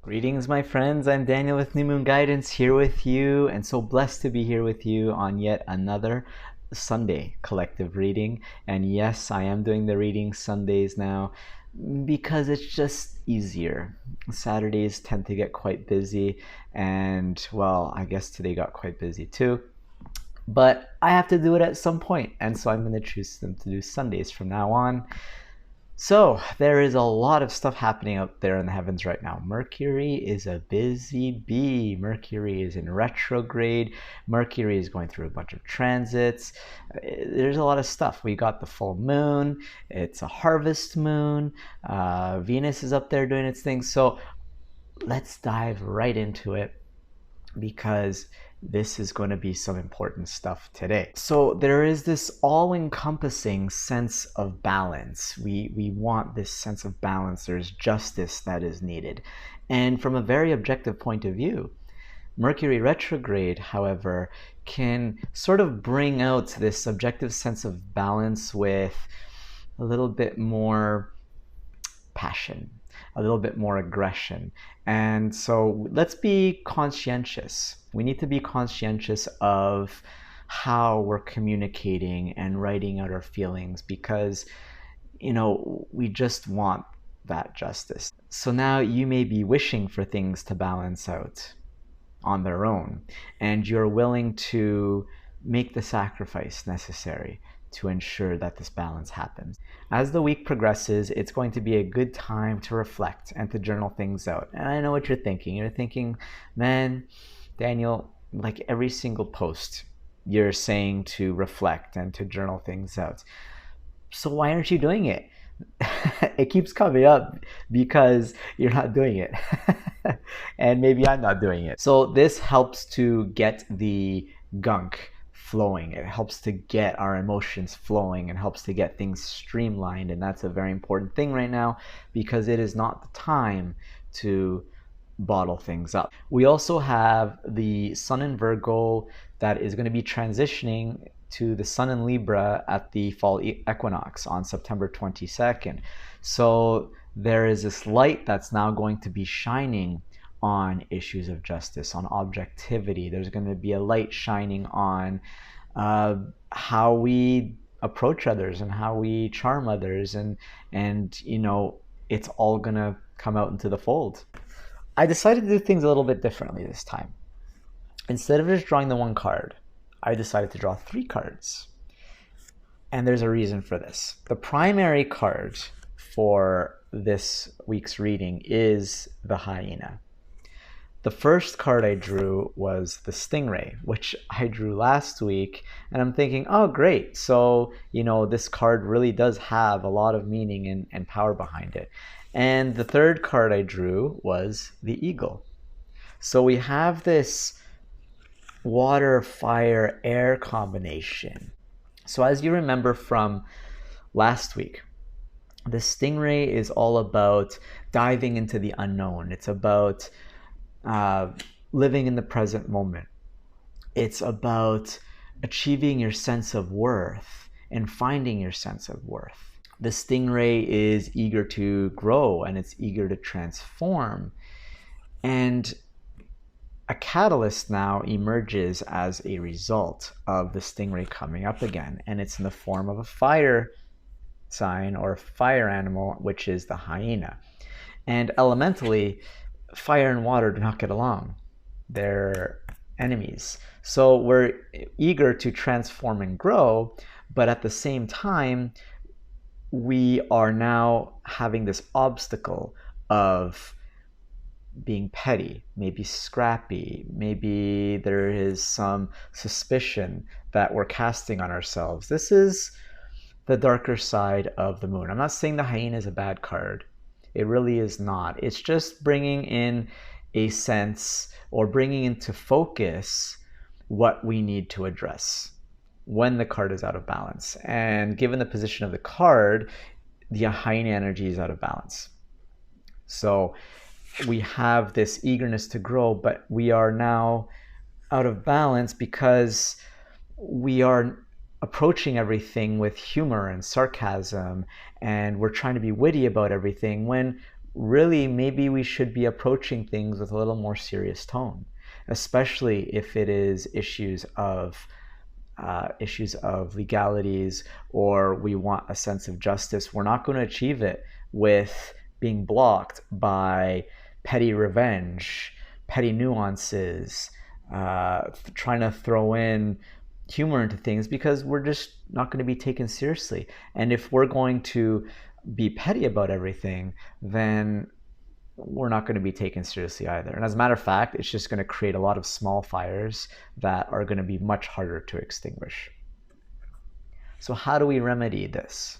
Greetings, my friends. I'm Daniel with New Moon Guidance here with you, and so blessed to be here with you on yet another Sunday collective reading. And yes, I am doing the reading Sundays now because it's just easier. Saturdays tend to get quite busy, and well, I guess today got quite busy too. But I have to do it at some point, and so I'm going to choose them to do Sundays from now on. So there is a lot of stuff happening out there in the heavens right now. Mercury is a busy bee. Mercury is in retrograde. Mercury is going through a bunch of transits. There's a lot of stuff. We got the full moon. It's a harvest moon. Venus is up there doing its thing. So let's dive right into it because this is going to be some important stuff today. So there is this all-encompassing sense of balance. We want this sense of balance. There's justice that is needed. And from a very objective point of view, Mercury retrograde, however, can sort of bring out this subjective sense of balance with a little bit more passion, a little bit more aggression. And so let's be conscientious. We need to be conscientious of how we're communicating and writing out our feelings because, we just want that justice. So now you may be wishing for things to balance out on their own, and you're willing to make the sacrifice necessary to ensure that this balance happens. As the week progresses, it's going to be a good time to reflect and to journal things out. And I know what you're thinking. You're thinking, man, Daniel, like every single post, you're saying to reflect and to journal things out. So why aren't you doing it? It keeps coming up because you're not doing it. And maybe I'm not doing it. So this helps to get the gunk flowing. It helps to get our emotions flowing and helps to get things streamlined. And that's a very important thing right now because it is not the time to bottle things up. We also have the Sun in Virgo that is going to be transitioning to the Sun in Libra at the fall equinox on September 22nd. So there is this light that's now going to be shining on issues of justice, on objectivity. There's going to be a light shining on how we approach others and how we charm others, and it's all going to come out into the fold. I decided to do things a little bit differently this time. Instead of just drawing the one card, I decided to draw 3 cards. And there's a reason for this. The primary card for this week's reading is the Hyena. The first card I drew was the Stingray, which I drew last week, and I'm thinking, oh great, so this card really does have a lot of meaning and power behind it. And the third card I drew was the Eagle. So we have this water, fire, air combination. So as you remember from last week, the Stingray is all about diving into the unknown. It's about living in the present moment. It's about achieving your sense of worth and finding your sense of worth. The Stingray is eager to grow and it's eager to transform. And a catalyst now emerges as a result of the Stingray coming up again. And it's in the form of a fire sign or fire animal, which is the hyena. And elementally, fire and water do not get along. They're enemies. So we're eager to transform and grow, but at the same time, we are now having this obstacle of being petty, maybe scrappy, maybe there is some suspicion that we're casting on ourselves. This is the darker side of the moon. I'm not saying the hyena is a bad card. It really is not. It's just bringing in a sense or bringing into focus what we need to address when the card is out of balance. And given the position of the card, the hyena energy is out of balance. So we have this eagerness to grow, but we are now out of balance because we are approaching everything with humor and sarcasm, and we're trying to be witty about everything when really maybe we should be approaching things with a little more serious tone, especially if it is issues of legalities, or we want a sense of justice. We're not going to achieve it with being blocked by petty revenge, petty nuances, trying to throw in humor into things, because we're just not going to be taken seriously. And if we're going to be petty about everything, then we're not going to be taken seriously either. And as a matter of fact, it's just going to create a lot of small fires that are going to be much harder to extinguish. So how do we remedy this?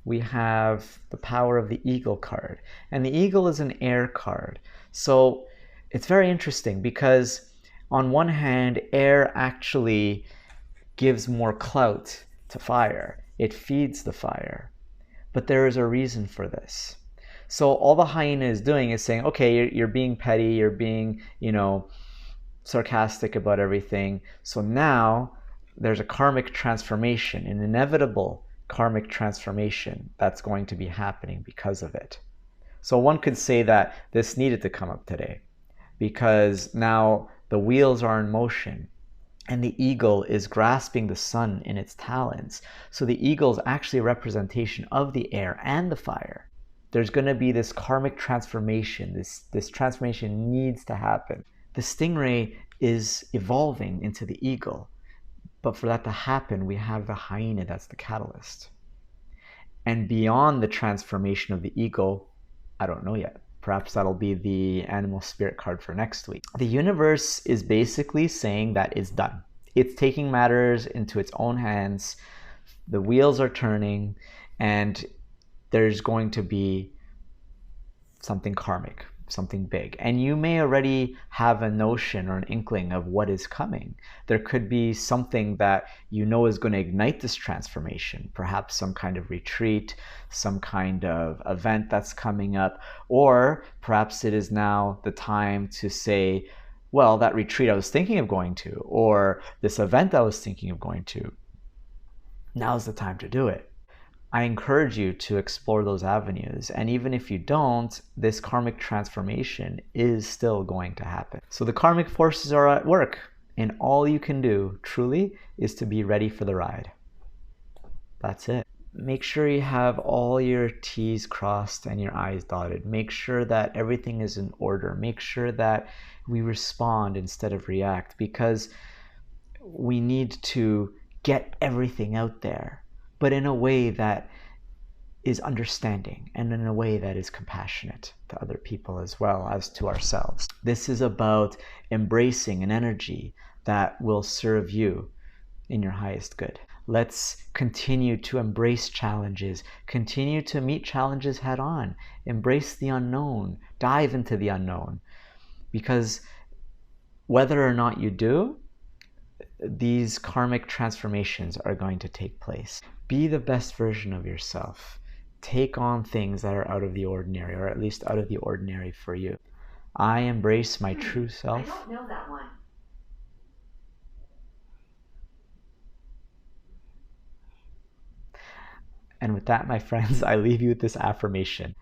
We have the power of the Eagle card. And the Eagle is an air card. So it's very interesting because on one hand, air actually gives more clout to fire. It feeds the fire. But there is a reason for this. So all the hyena is doing is saying, okay, you're being petty, you're being, sarcastic about everything. So now there's a karmic transformation, an inevitable karmic transformation that's going to be happening because of it. So one could say that this needed to come up today because now the wheels are in motion and the eagle is grasping the sun in its talons. So the eagle is actually a representation of the air and the fire. There's going to be this karmic transformation. This transformation needs to happen. The stingray is evolving into the eagle. But for that to happen, we have the hyena that's the catalyst. And beyond the transformation of the eagle, I don't know yet. Perhaps that'll be the animal spirit card for next week. The universe is basically saying that it's done. It's taking matters into its own hands. The wheels are turning, and there's going to be something karmic, something big. And you may already have a notion or an inkling of what is coming. There could be something that you know is going to ignite this transformation, perhaps some kind of retreat, some kind of event that's coming up, or perhaps it is now the time to say, well, that retreat I was thinking of going to, or this event I was thinking of going to, now's the time to do it. I encourage you to explore those avenues. And even if you don't, this karmic transformation is still going to happen. So the karmic forces are at work, and all you can do truly is to be ready for the ride. That's it. Make sure you have all your T's crossed and your I's dotted. Make sure that everything is in order. Make sure that we respond instead of react, because we need to get everything out there, but in a way that is understanding and in a way that is compassionate to other people as well as to ourselves. This is about embracing an energy that will serve you in your highest good. Let's continue to embrace challenges, continue to meet challenges head on, embrace the unknown, dive into the unknown, because whether or not you do, these karmic transformations are going to take place. Be the best version of yourself. Take on things that are out of the ordinary, or at least out of the ordinary for you. I embrace my true self. I don't know that one. And with that, my friends, I leave you with this affirmation.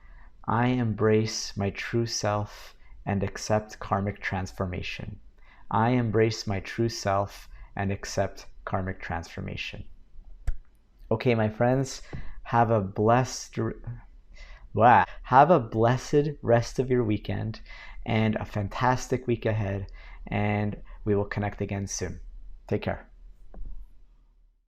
I embrace my true self and accept karmic transformation. I embrace my true self and accept karmic transformation. Okay, my friends, have a blessed rest of your weekend and a fantastic week ahead, and we will connect again soon. Take care.